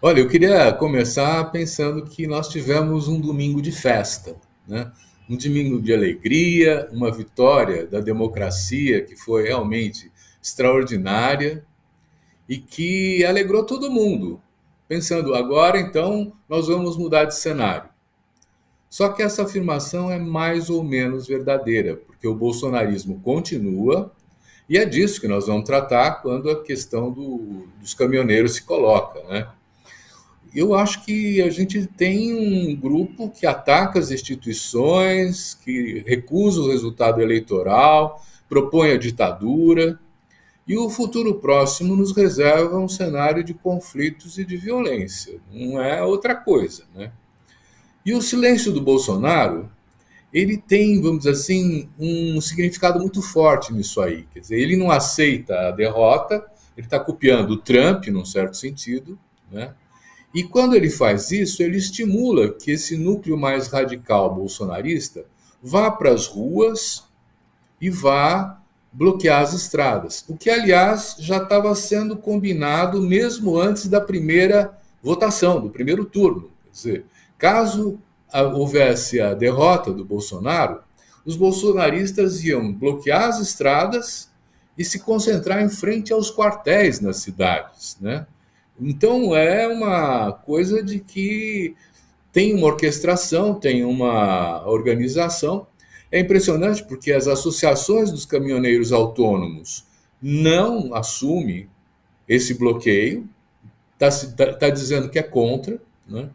Olha, eu queria começar pensando que nós tivemos um domingo de festa, né? Um domingo de alegria, uma vitória da democracia que foi realmente extraordinária e que alegrou todo mundo. Pensando, agora então nós vamos mudar de cenário. Só que essa afirmação é mais ou menos verdadeira, porque o bolsonarismo continua e é disso que nós vamos tratar quando a questão dos caminhoneiros se coloca, né? Eu acho que a gente tem um grupo que ataca as instituições, que recusa o resultado eleitoral, propõe a ditadura, e o futuro próximo nos reserva um cenário de conflitos e de violência. Não é outra coisa, né? E o silêncio do Bolsonaro, ele tem, vamos dizer assim, um significado muito forte nisso aí. Quer dizer, ele não aceita a derrota, ele está copiando o Trump, num certo sentido, né? E quando ele faz isso, ele estimula que esse núcleo mais radical bolsonarista vá para as ruas e vá bloquear as estradas. O que, aliás, já estava sendo combinado mesmo antes da primeira votação, do primeiro turno. Quer dizer, caso houvesse a derrota do Bolsonaro, os bolsonaristas iam bloquear as estradas e se concentrar em frente aos quartéis nas cidades, né? Então é uma coisa de que tem uma orquestração, tem uma organização. É impressionante porque as associações dos caminhoneiros autônomos não assumem esse bloqueio, está dizendo que é contra, né?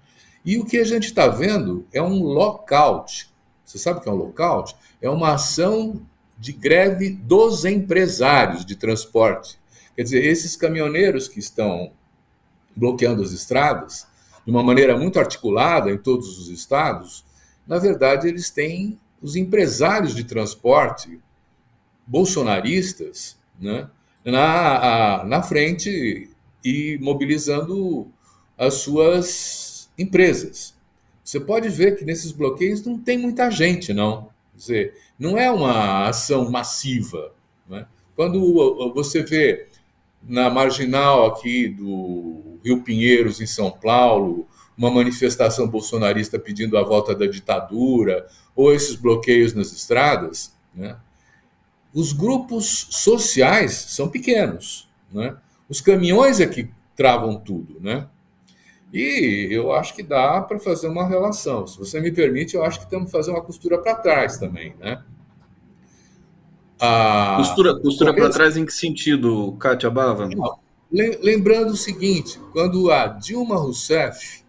E o que a gente está vendo é um lockout. Você sabe o que é um lockout? É uma ação de greve dos empresários de transporte. Quer dizer, esses caminhoneiros que estão bloqueando as estradas, de uma maneira muito articulada em todos os estados, na verdade, eles têm os empresários de transporte bolsonaristas, né, na frente e mobilizando as suas empresas. Você pode ver que nesses bloqueios não tem muita gente, não. Quer dizer, não é uma ação massiva. Né? Quando você vê na marginal aqui do Rio Pinheiros, em São Paulo, uma manifestação bolsonarista pedindo a volta da ditadura, ou esses bloqueios nas estradas, né? Os grupos sociais são pequenos, né? Os caminhões é que travam tudo, né? E eu acho que dá para fazer uma relação. Se você me permite, eu acho que temos que fazer uma costura para trás também, né? No Costura para começo, trás em que sentido, Kátia Bava? lembrando o seguinte, quando a Dilma Rousseff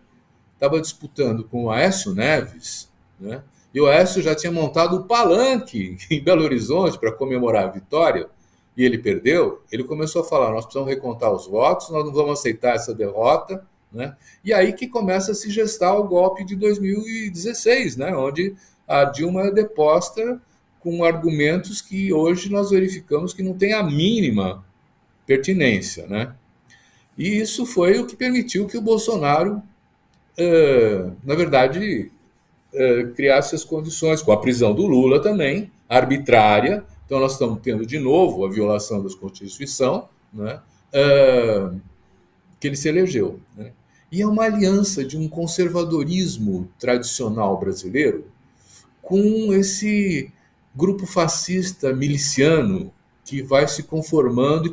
estava disputando com o Aécio Neves, né? E o Aécio já tinha montado o palanque em Belo Horizonte para comemorar a vitória, e ele perdeu. Ele começou a falar: nós precisamos recontar os votos, nós não vamos aceitar essa derrota. Né? E aí que começa a se gestar o golpe de 2016, né? Onde a Dilma é deposta com argumentos que hoje nós verificamos que não tem a mínima pertinência. Né? E isso foi o que permitiu que o Bolsonaro, na verdade, criasse as condições, com a prisão do Lula também, arbitrária. Então, nós estamos tendo de novo a violação da Constituição, né? Que ele se elegeu. Né? E é uma aliança de um conservadorismo tradicional brasileiro com esse grupo fascista miliciano que vai se conformando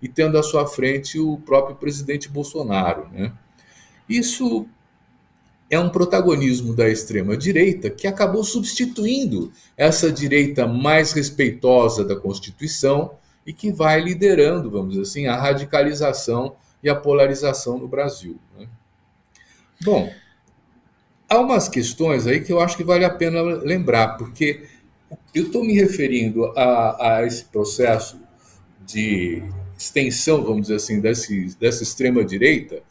e tendo à sua frente o próprio presidente Bolsonaro. Né? Isso é um protagonismo da extrema-direita que acabou substituindo essa direita mais respeitosa da Constituição e que vai liderando, vamos dizer assim, a radicalização e a polarização no Brasil. Né? Bom, há umas questões aí que eu acho que vale a pena lembrar, porque eu estou me referindo a esse processo de extensão, vamos dizer assim, dessa extrema-direita,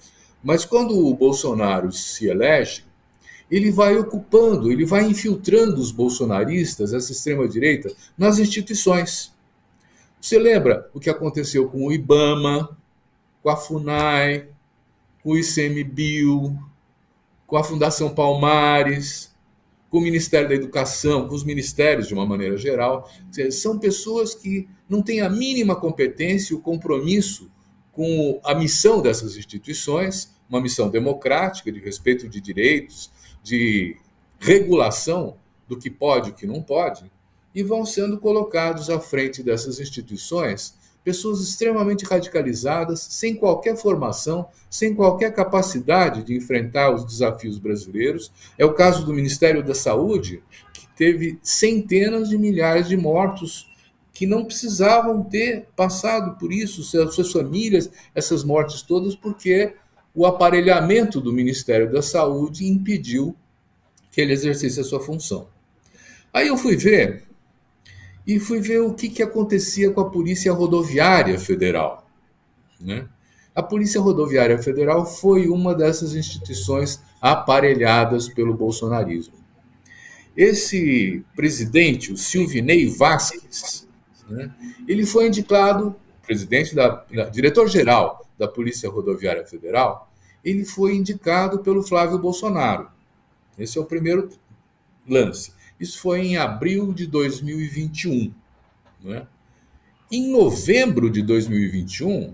mas quando o Bolsonaro se elege, ele vai ocupando, ele vai infiltrando os bolsonaristas, essa extrema-direita, nas instituições. Você lembra o que aconteceu com o IBAMA, com a FUNAI, com o ICMBio, com a Fundação Palmares, com o Ministério da Educação, com os ministérios de uma maneira geral. São pessoas que não têm a mínima competência e o compromisso com a missão dessas instituições, uma missão democrática, de respeito de direitos, de regulação do que pode e o que não pode, e vão sendo colocados à frente dessas instituições pessoas extremamente radicalizadas, sem qualquer formação, sem qualquer capacidade de enfrentar os desafios brasileiros. É o caso do Ministério da Saúde, que teve centenas de milhares de mortos que não precisavam ter passado por isso, suas famílias, essas mortes todas, porque o aparelhamento do Ministério da Saúde impediu que ele exercesse a sua função. Aí eu fui ver o que acontecia com a Polícia Rodoviária Federal, né? A Polícia Rodoviária Federal foi uma dessas instituições aparelhadas pelo bolsonarismo. Esse presidente, o Silvinei Vasquez, né, ele foi indicado diretor-geral da Polícia Rodoviária Federal, ele foi indicado pelo Flávio Bolsonaro. Esse é o primeiro lance. Isso foi em abril de 2021. Né? Em novembro de 2021,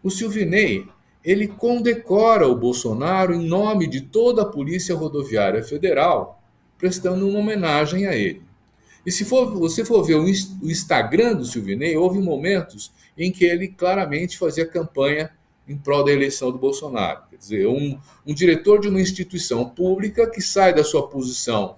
o Silvinei ele condecora o Bolsonaro em nome de toda a Polícia Rodoviária Federal, prestando uma homenagem a ele. E se você for ver o Instagram do Silvinei, houve momentos em que ele claramente fazia campanha em prol da eleição do Bolsonaro. Quer dizer, um diretor de uma instituição pública que sai da sua posição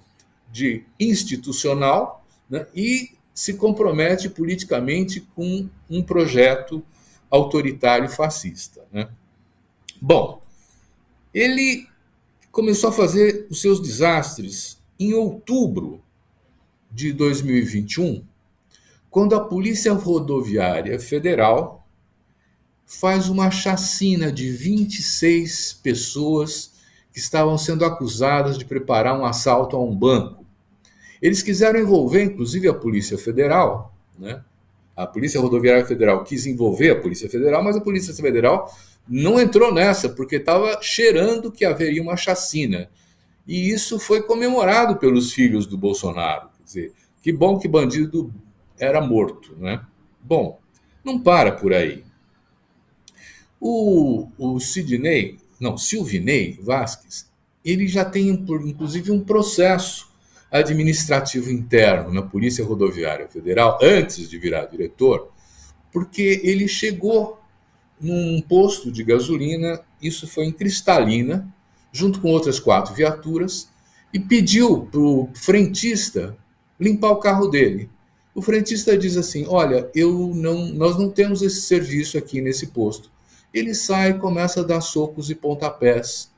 de institucional, né, e se compromete politicamente com um projeto autoritário e fascista. Né? Bom, ele começou a fazer os seus desastres em outubro de 2021, quando a Polícia Rodoviária Federal faz uma chacina de 26 pessoas que estavam sendo acusadas de preparar um assalto a um banco. Eles quiseram envolver, inclusive, a Polícia Federal, né? A Polícia Rodoviária Federal quis envolver a Polícia Federal, mas a Polícia Federal não entrou nessa, porque estava cheirando que haveria uma chacina. E isso foi comemorado pelos filhos do Bolsonaro. Quer dizer, que bom que bandido era morto, né? Bom, não para por aí. O Silvinei Vasquez, ele já tem, inclusive, um processo administrativo interno na Polícia Rodoviária Federal, antes de virar diretor, porque ele chegou num posto de gasolina, isso foi em Cristalina, junto com outras 4 viaturas, e pediu para o frentista limpar o carro dele. O frentista diz assim: olha, nós não temos esse serviço aqui nesse posto. Ele sai e começa a dar socos e pontapés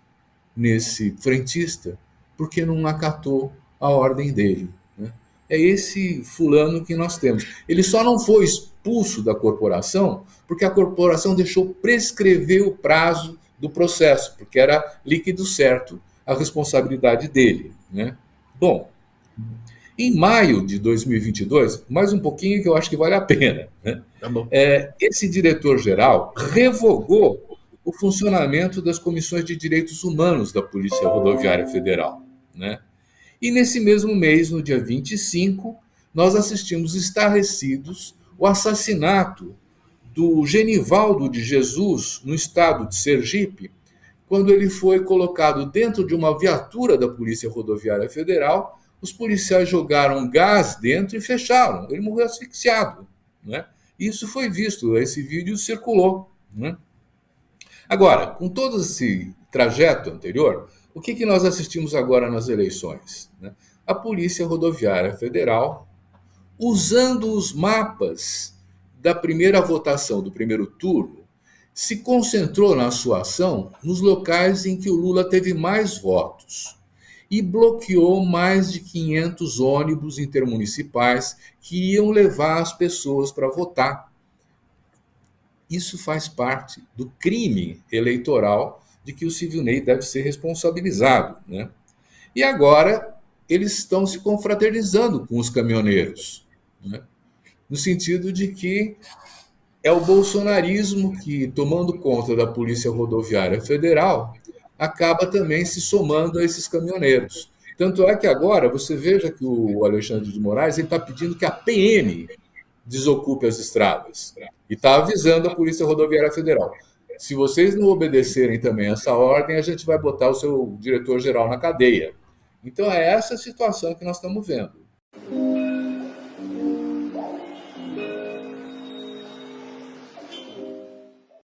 nesse frentista, porque não acatou a ordem dele. Né? É esse fulano que nós temos. Ele só não foi expulso da corporação porque a corporação deixou prescrever o prazo do processo, porque era líquido certo a responsabilidade dele. Né? Bom, em maio de 2022, mais um pouquinho que eu acho que vale a pena, né? Tá bom. Esse diretor-geral revogou o funcionamento das comissões de direitos humanos da Polícia Rodoviária Federal. Né? E nesse mesmo mês, no dia 25, nós assistimos estarrecidos o assassinato do Genivaldo de Jesus, no estado de Sergipe, quando ele foi colocado dentro de uma viatura da Polícia Rodoviária Federal. Os policiais jogaram gás dentro e fecharam. Ele morreu asfixiado. Né? Isso foi visto, esse vídeo circulou. Né? Agora, com todo esse trajeto anterior, o que nós assistimos agora nas eleições? Né? A Polícia Rodoviária Federal, usando os mapas da primeira votação, do primeiro turno, se concentrou na sua ação nos locais em que o Lula teve mais votos e bloqueou mais de 500 ônibus intermunicipais que iam levar as pessoas para votar. Isso faz parte do crime eleitoral de que o Silvinei deve ser responsabilizado. Né? E agora eles estão se confraternizando com os caminhoneiros, né? No sentido de que é o bolsonarismo que, tomando conta da Polícia Rodoviária Federal, acaba também se somando a esses caminhoneiros. Tanto é que agora você veja que o Alexandre de Moraes está pedindo que a PM desocupe as estradas. E está avisando a Polícia Rodoviária Federal. Se vocês não obedecerem também essa ordem, a gente vai botar o seu diretor-geral na cadeia. Então, é essa a situação que nós estamos vendo.